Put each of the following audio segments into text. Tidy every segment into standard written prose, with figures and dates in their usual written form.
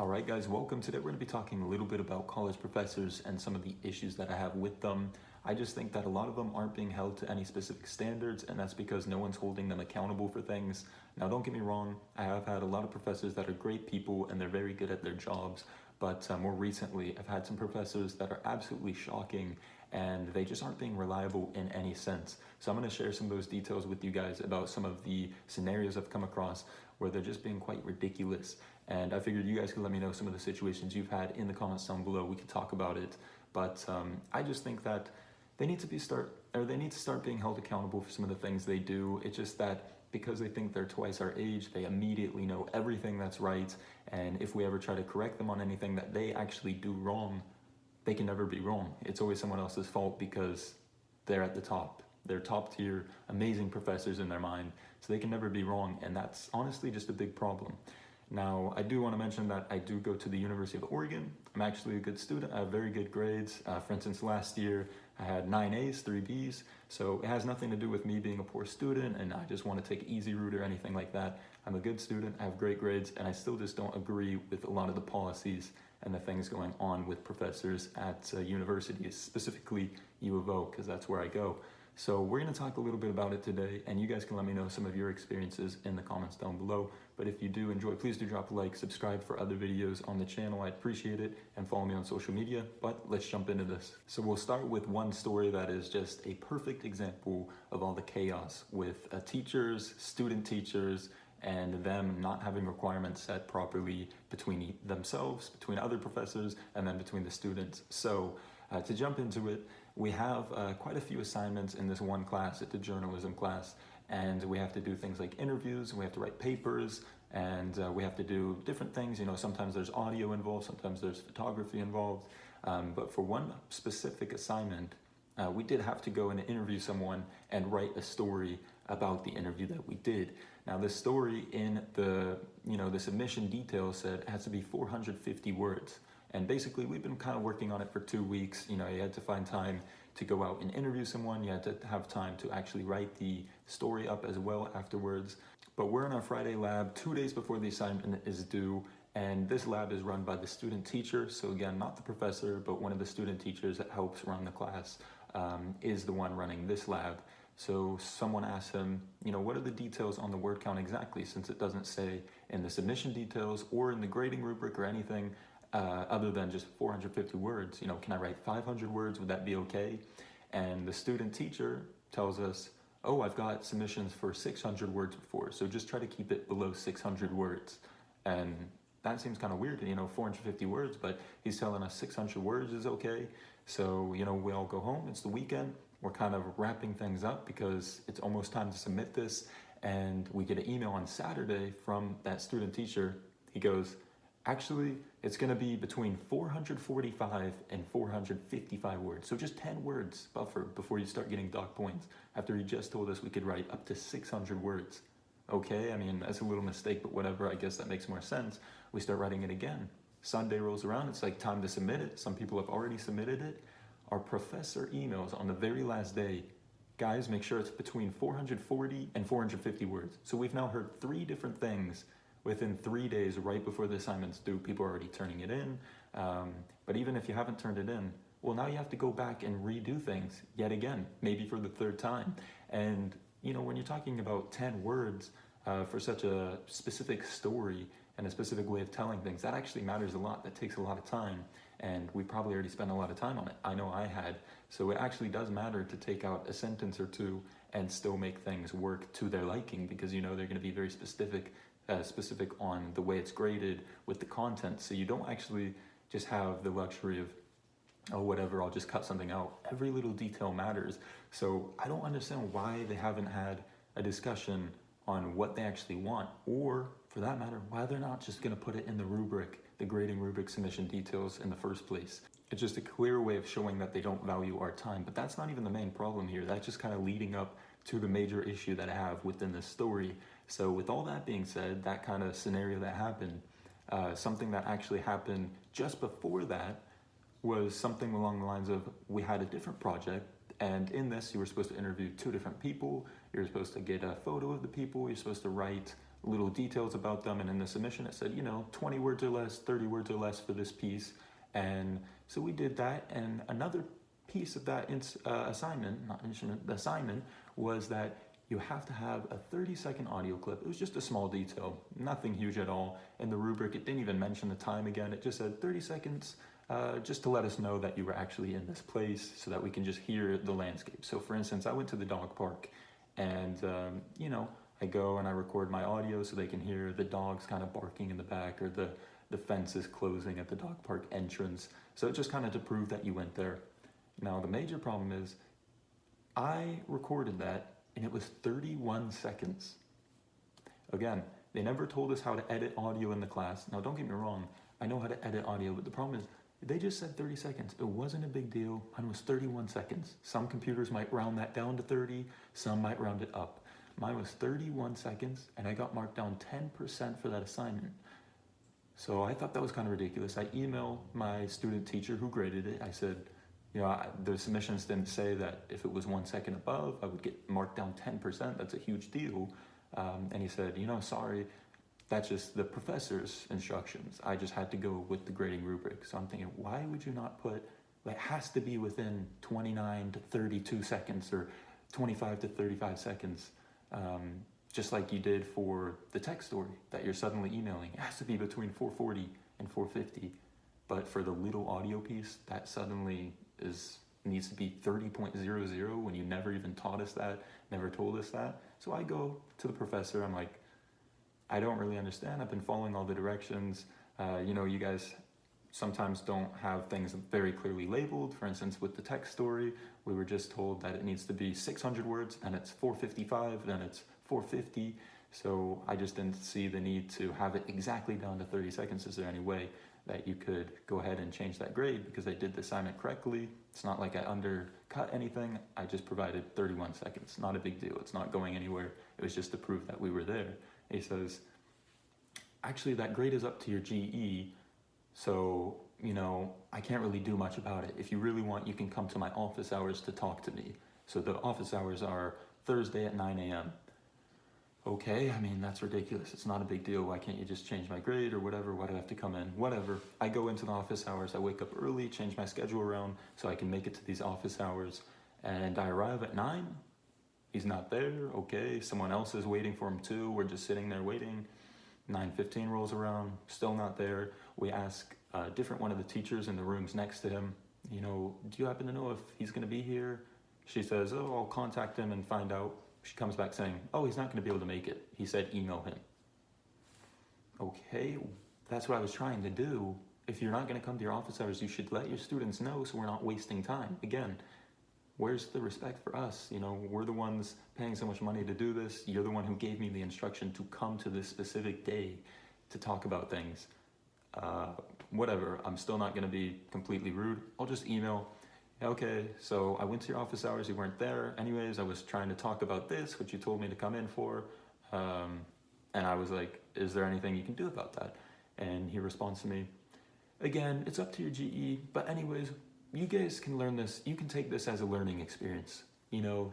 Alright guys, welcome. Today we're going to be talking a little bit about college professors and some of the issues that I have with them. I just think that a lot of them aren't being held to any specific standards, and that's because no one's holding them accountable for things. Now don't get me wrong, I have had a lot of professors that are great people and they're very good at their jobs, but more recently I've had some professors that are absolutely shocking and they just aren't being reliable in any sense. So I'm going to share some of those details with you guys about some of the scenarios I've come across where they're just being quite ridiculous. And I figured you guys could let me know some of the situations you've had in the comments down below. We could talk about it, but I just think that they need to start being held accountable for some of the things they do. It's just that because they think they're twice our age, they immediately know everything that's right, and if we ever try to correct them on anything that they actually do wrong, they can never be wrong. It's always someone else's fault because they're at the top. They're top tier, amazing professors in their mind, so they can never be wrong, and that's honestly just a big problem. Now, I do want to mention that I do go to the University of Oregon. I'm actually a good student. I have very good grades. For instance, last year I had 9 A's, 3 B's, so it has nothing to do with me being a poor student and I just want to take an easy route or anything like that. I'm a good student, I have great grades, and I still just don't agree with a lot of the policies and the things going on with professors at universities, specifically U of O, because that's where I go. So we're going to talk a little bit about it today, and you guys can let me know some of your experiences in the comments down below. But if you do enjoy, please do drop a like, subscribe for other videos on the channel. I'd appreciate it, and follow me on social media. But let's jump into this. So we'll start with one story that is just a perfect example of all the chaos with teachers, student teachers, and them not having requirements set properly between themselves, between other professors, and then between the students. So to jump into it, we have quite a few assignments in this one class. It's a journalism class, and we have to do things like interviews, and we have to write papers, and we have to do different things. You know, sometimes there's audio involved, sometimes there's photography involved. But for one specific assignment, we did have to go and interview someone and write a story about the interview that we did. Now, this story in the submission details said it has to be 450 words. And basically, we've been kind of working on it for 2 weeks. You know, you had to find time to go out and interview someone. You had to have time to actually write the story up as well afterwards. But we're in our Friday lab 2 days before the assignment is due. And this lab is run by the student teacher. So again, not the professor, but one of the student teachers that helps run the class is the one running this lab. So someone asked him, you know, what are the details on the word count exactly, since it doesn't say in the submission details or in the grading rubric or anything other than just 450 words. You know, can I write 500 words? Would that be okay? And the student teacher tells us, oh, I've got submissions for 600 words before, so just try to keep it below 600 words. And that seems kind of weird, you know, 450 words, but he's telling us 600 words is okay. So, you know, we all go home, it's the weekend, we're kind of wrapping things up because it's almost time to submit this, and we get an email on Saturday from that student teacher. He goes, actually, it's going to be between 445 and 455 words. So just 10 words buffer before you start getting dock points, after he just told us we could write up to 600 words. Okay, I mean, that's a little mistake, but whatever, I guess that makes more sense. We start writing it again. Sunday rolls around, it's like time to submit it. Some people have already submitted it. Our professor emails on the very last day, guys, make sure it's between 440 and 450 words. So we've now heard 3 different things within 3 days right before the assignment's due. People are already turning it in. But even if you haven't turned it in, well, now you have to go back and redo things yet again, maybe for the 3rd time. And, you know, when you're talking about 10 words for such a specific story and a specific way of telling things, that actually matters a lot. That takes a lot of time. And we probably already spent a lot of time on it. I know I had. So it actually does matter to take out a sentence or two and still make things work to their liking, because you know they're going to be very specific on the way it's graded with the content. So you don't actually just have the luxury of, oh, whatever, I'll just cut something out. Every little detail matters. So I don't understand why they haven't had a discussion on what they actually want, or for that matter, why they're not just going to put it in the rubric, the grading rubric submission details in the first place. It's just a clear way of showing that they don't value our time. But that's not even the main problem here. That's just kind of leading up to the major issue that I have within this story. So with all that being said, that kind of scenario that happened, something that actually happened just before that was something along the lines of, we had a different project, and in this you were supposed to interview 2 different people, you're supposed to get a photo of the people, you're supposed to write little details about them, and in the submission it said, 20 words or less, 30 words or less for this piece. And so we did that, and another piece of that the assignment was that you have to have a 30-second audio clip. It was just a small detail, nothing huge at all. In the rubric, it didn't even mention the time again. It just said 30 seconds, just to let us know that you were actually in this place so that we can just hear the landscape. So for instance, I went to the dog park, and I go and I record my audio so they can hear the dogs kind of barking in the back, or the fence is closing at the dog park entrance. So it's just kind of to prove that you went there. Now the major problem is I recorded that and it was 31 seconds. Again, they never told us how to edit audio in the class. Now don't get me wrong, I know how to edit audio, but the problem is they just said 30 seconds. It wasn't a big deal. Mine was 31 seconds. Some computers might round that down to 30, some might round it up. Mine was 31 seconds, and I got marked down 10% for that assignment. So I thought that was kind of ridiculous. I emailed my student teacher who graded it. I said, the submissions didn't say that if it was 1 second above, I would get marked down 10%. That's a huge deal. And he said, sorry, that's just the professor's instructions. I just had to go with the grading rubric. So I'm thinking, why would you not put, it has to be within 29 to 32 seconds or 25 to 35 seconds, just like you did for the text story that you're suddenly emailing. It has to be between 440 and 450. But for the little audio piece, that suddenly needs to be 30.00 when you never even taught us that, never told us that. So I go to the professor, I'm like, I don't really understand. I've been following all the directions. You guys sometimes don't have things very clearly labeled. For instance, with the text story, we were just told that it needs to be 600 words, then it's 455, then it's 450. So I just didn't see the need to have it exactly down to 30 seconds. Is there any way that you could go ahead and change that grade? Because I did the assignment correctly. It's not like I undercut anything. I just provided 31 seconds. Not a big deal. It's not going anywhere. It was just to prove that we were there. He says, actually, that grade is up to your GE. So, I can't really do much about it. If you really want, you can come to my office hours to talk to me. So the office hours are Thursday at 9 a.m. Okay, that's ridiculous. It's not a big deal. Why can't you just change my grade or whatever? Why do I have to come in? Whatever. I go into the office hours. I wake up early, change my schedule around so I can make it to these office hours. And I arrive at 9. He's not there. Okay, someone else is waiting for him too. We're just sitting there waiting. 9:15 rolls around, still not there. We ask a different one of the teachers in the rooms next to him, do you happen to know if he's going to be here? She says, I'll contact him and find out. She comes back saying, he's not going to be able to make it. He said email him. Okay, that's what I was trying to do. If you're not going to come to your office hours, you should let your students know so we're not wasting time. Again, where's the respect for us? We're the ones paying so much money to do this. You're the one who gave me the instruction to come to this specific day to talk about things. Whatever, I'm still not going to be completely rude. I'll just email. Okay, so I went to your office hours, you weren't there. Anyways, I was trying to talk about this, which you told me to come in for. And I was like, is there anything you can do about that? And he responds to me, again, it's up to your GE, but anyways, you guys can learn this. You can take this as a learning experience.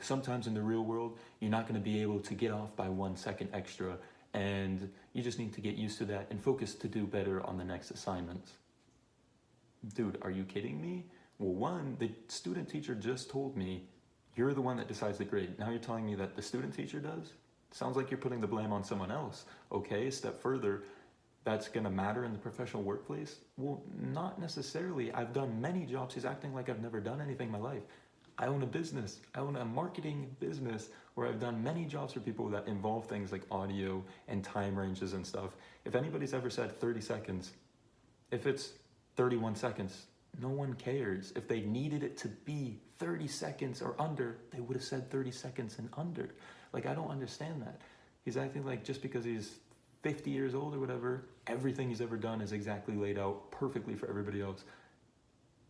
Sometimes in the real world, you're not going to be able to get off by 1 second extra, and you just need to get used to that and focus to do better on the next assignments. Dude, are you kidding me? Well, one, the student teacher just told me, you're the one that decides the grade. Now you're telling me that the student teacher does? Sounds like you're putting the blame on someone else. Okay, a step further, that's gonna matter in the professional workplace? Well, not necessarily. I've done many jobs. He's acting like I've never done anything in my life. I own a business. I own a marketing business where I've done many jobs for people that involve things like audio and time ranges and stuff. If anybody's ever said 30 seconds, if it's 31 seconds, no one cares. If they needed it to be 30 seconds or under, they would have said 30 seconds and under. I don't understand that. He's acting like just because he's 50 years old or whatever, everything he's ever done is exactly laid out perfectly for everybody else.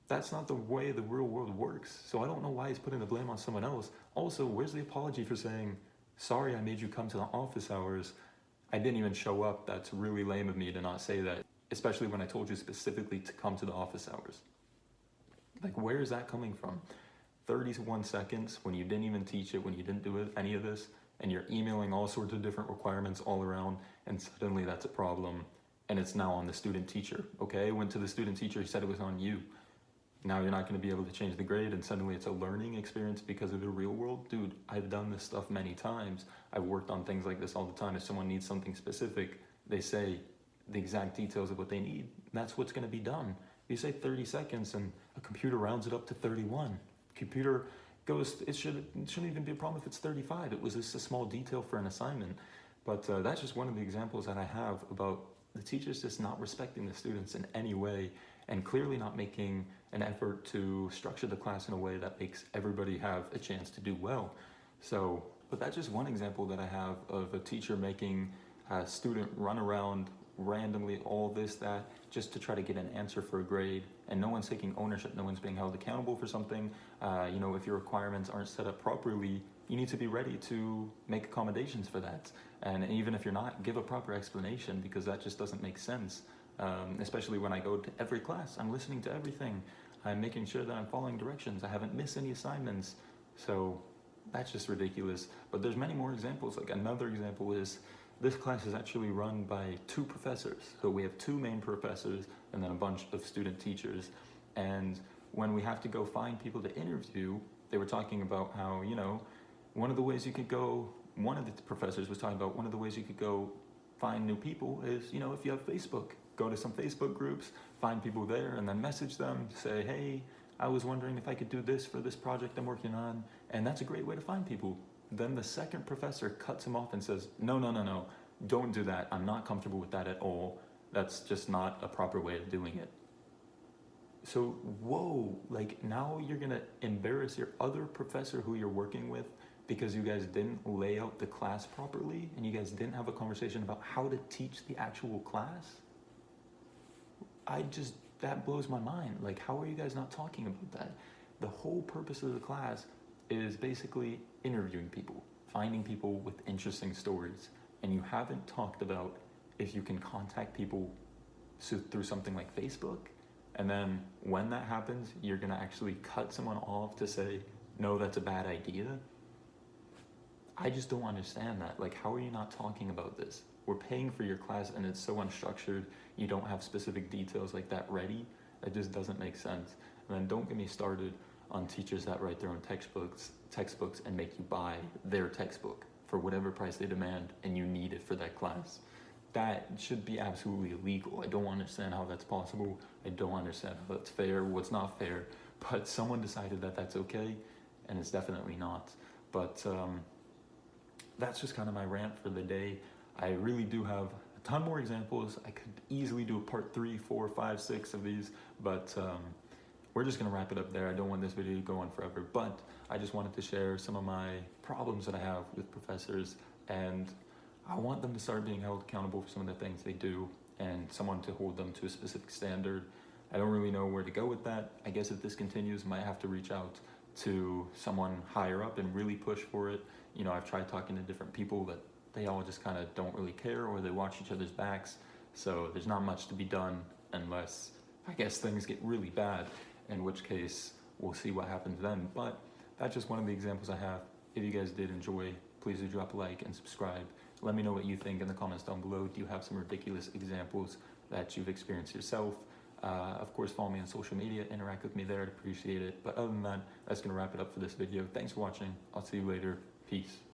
That's not the way the real world works. So I don't know why he's putting the blame on someone else. Also, where's the apology for saying, sorry, I made you come to the office hours. I didn't even show up. That's really lame of me to not say that, especially when I told you specifically to come to the office hours. Where is that coming from? 31 seconds when you didn't even teach it, when you didn't do any of this, and you're emailing all sorts of different requirements all around, and suddenly that's a problem, and it's now on the student teacher. Okay, went to the student teacher, he said it was on you. Now you're not going to be able to change the grade, and suddenly it's a learning experience because of the real world. Dude, I've done this stuff many times. I've worked on things like this all the time. If someone needs something specific, they say the exact details of what they need. That's what's going to be done. You say 30 seconds and a computer rounds it up to 31. Computer goes, it shouldn't even be a problem if it's 35. It was just a small detail for an assignment. But that's just one of the examples that I have about the teachers just not respecting the students in any way, and clearly not making an effort to structure the class in a way that makes everybody have a chance to do well. So, but that's just one example that I have of a teacher making a student run around randomly, all this, that, just to try to get an answer for a grade, and no one's taking ownership, no one's being held accountable for something. You know, if your requirements aren't set up properly, you need to be ready to make accommodations for that. And even if you're not, give a proper explanation, because that just doesn't make sense. Especially when I go to every class, I'm listening to everything. I'm making sure that I'm following directions. I haven't missed any assignments. So that's just ridiculous. But there's many more examples. Like another example is, this class is actually run by 2 professors. So we have 2 main professors and then a bunch of student teachers. And when we have to go find people to interview, they were talking about how, you know, one of the ways you could go, one of the professors was talking about one of the ways you could go find new people is, you know, if you have Facebook, go to some Facebook groups, find people there, and then message them, say, hey, I was wondering if I could do this for this project I'm working on. And that's a great way to find people. Then the second professor cuts him off and says, no, don't do that. I'm not comfortable with that at all. That's just not a proper way of doing it. So, whoa, like now you're gonna embarrass your other professor who you're working with because you guys didn't lay out the class properly and you guys didn't have a conversation about how to teach the actual class? That blows my mind. Like, how are you guys not talking about that? The whole purpose of the class is basically interviewing people, finding people with interesting stories. And you haven't talked about if you can contact people through something like Facebook. And then when that happens, you're gonna actually cut someone off to say, no, that's a bad idea. I just don't understand that. Like, how are you not talking about this? We're paying for your class and it's so unstructured. You don't have specific details like that ready. That just doesn't make sense. And then don't get me started on teachers that write their own textbooks and make you buy their textbook for whatever price they demand and you need it for that class. That should be absolutely illegal. I don't understand how that's possible. I don't understand how that's fair, what's not fair, but someone decided that that's okay, and it's definitely not. But that's just kind of my rant for the day. I really do have a ton more examples. I could easily do a part 3, 4, 5, 6 of these, but we're just gonna wrap it up there. I don't want this video to go on forever, but I just wanted to share some of my problems that I have with professors, and I want them to start being held accountable for some of the things they do and someone to hold them to a specific standard. I don't really know where to go with that. I guess if this continues, I might have to reach out to someone higher up and really push for it. You know, I've tried talking to different people, but they all just kind of don't really care, or they watch each other's backs. So there's not much to be done unless, I guess, things get really bad, in which case we'll see what happens then. But that's just one of the examples I have. If you guys did enjoy, please do drop a like and subscribe. Let me know what you think in the comments down below. Do you have some ridiculous examples that you've experienced yourself? Of course, follow me on social media, interact with me there, I'd appreciate it. But other than that, that's gonna wrap it up for this video. Thanks for watching. I'll see you later. Peace.